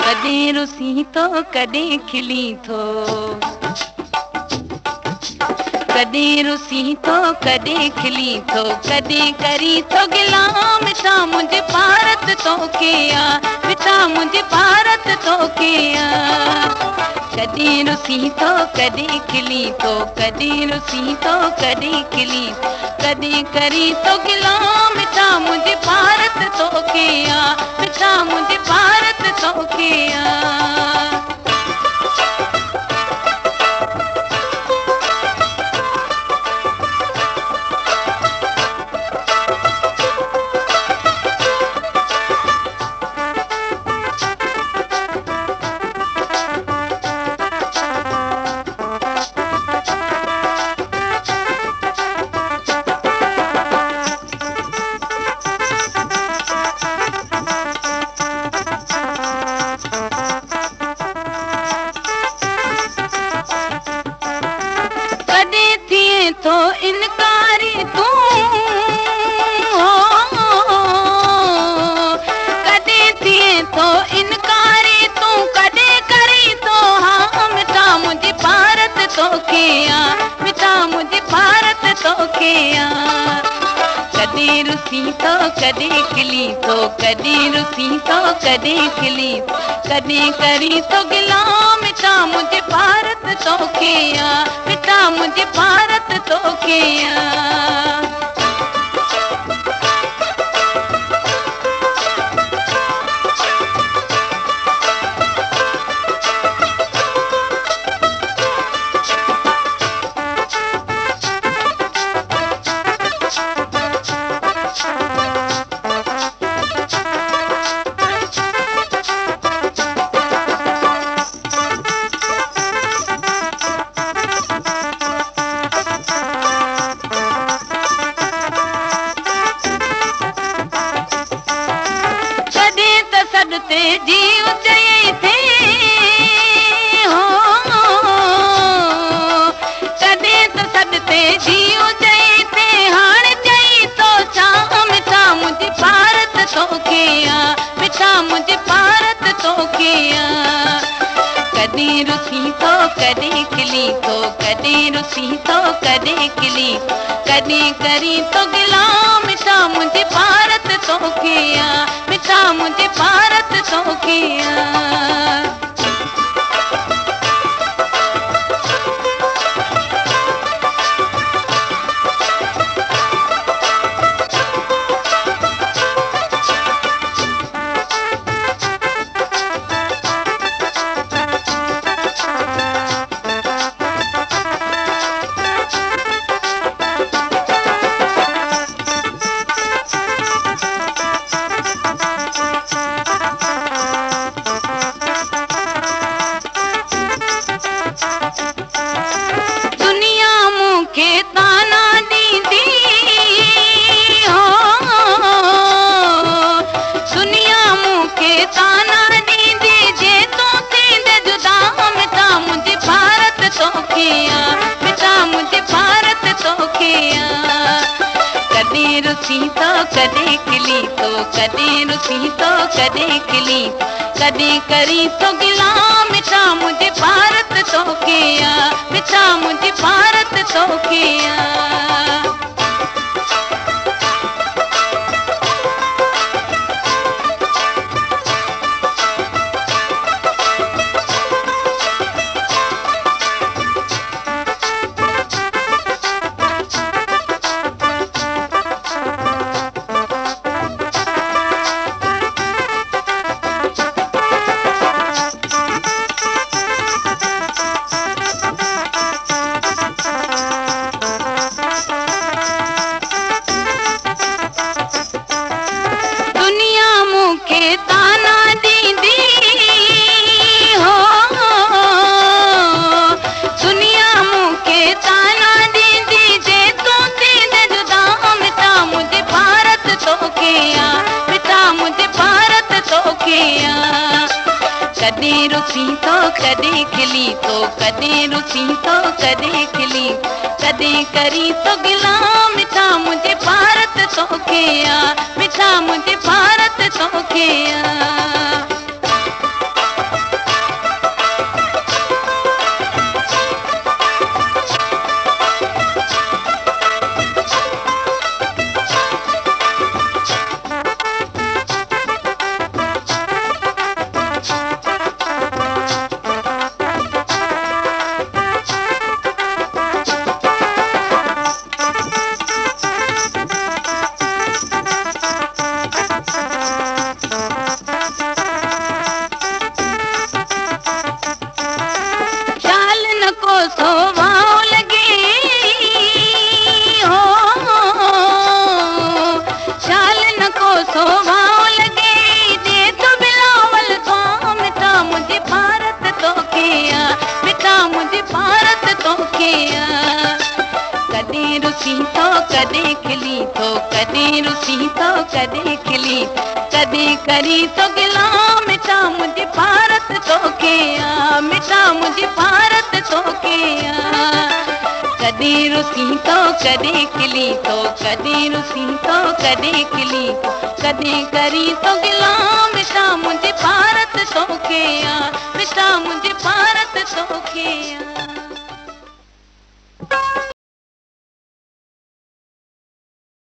कॾहिं रुसी थो कॾहिं खिली थो, कॾहिं रुसी थो कॾहिं खिली थो, कॾहिं करी थो गिला मिठा मुंहिंजे भारत तोखे आ, मिठा मुंहिंजे भारत तोखे आ। कॾहिं रुसी थो कॾहिं खिली थो, कॾहिं रुसी थो कॾहिं खिली, कॾहिं करी थो गिला मिठा मुंहिंजे भारत तोखे आ, मिठा मुंहिंजे भारत तोखे आ। तो इनकारी तू कॾहिं थिए तो इनकारी तू, कॾहिं करी तो हाँ मिठा मुंहिंजे भारत तोखे आ, मिठा मुंहिंजे भारत तोखे आ। कॾहिं रुसी तो कॾहिं खिली थो, कॾहिं रुसी तो कॾहिं खिली, कॾहिं करी तो गिला मिठा मुंहिंजे भारत तोखे आ, मिठा मुंहिंजे भारत तोखे आ। ते जीव चई थे हो, कॾहिं त सॾते जीव चई थे, हाणे चई तो छा मिठा मुंहिंजे भारत तोखे आ, मिठा मुंहिंजे भारत तोखे आ। कॾहिं रुसी थो कॾहिं खिली थो, कॾहिं रुसी थो कॾहिं खिली, कॾहिं करी तो गिला मिठा मुंहिंजे भारत तोखे आ, मिठा मुंहिंजे भारत तोखे आ। कॾहिं रुसी तो कॾहिं खिली थो, कॾहिं रुसी तो कॾहिं खिली, कॾहिं करी तो गिला मिठा मुंहिंजे भारत तोखे आ, मिठा मुंहिंजे भारत तोखे आ। ताना दीदी हो, दुनिया मुखे ताना दीदी, जे तू थींदे जुदा मिठा मुंहिंजे भारत तोखे आ, मिठा मुंहिंजे भारत तोखे आ। कॾहिं रुसी तो कॾहिं खिली थो, कॾहिं रुसी तो कॾहिं खिली, कॾहिं करी तो गिला मिठा मुंहिंजे भारत तोखे आ, मुझे भारत तोखे आ। कॾहिं रुसी थो कॾहिं खिली थो, कॾहिं रुसी थो कॾहिं खिली, कॾहिं करी थो गिला मिठा मुंहिंजे भारत तोखे आ, मिठा मुंहिंजे भारत तोखे आ। कॾहिं रुसी थो कॾहिं खिली थो, कॾहिं रुसी थो कॾहिं खिली, कॾहिं करी थो गिला मिठा मुंहिंजे भारत तोखे आ, मिठा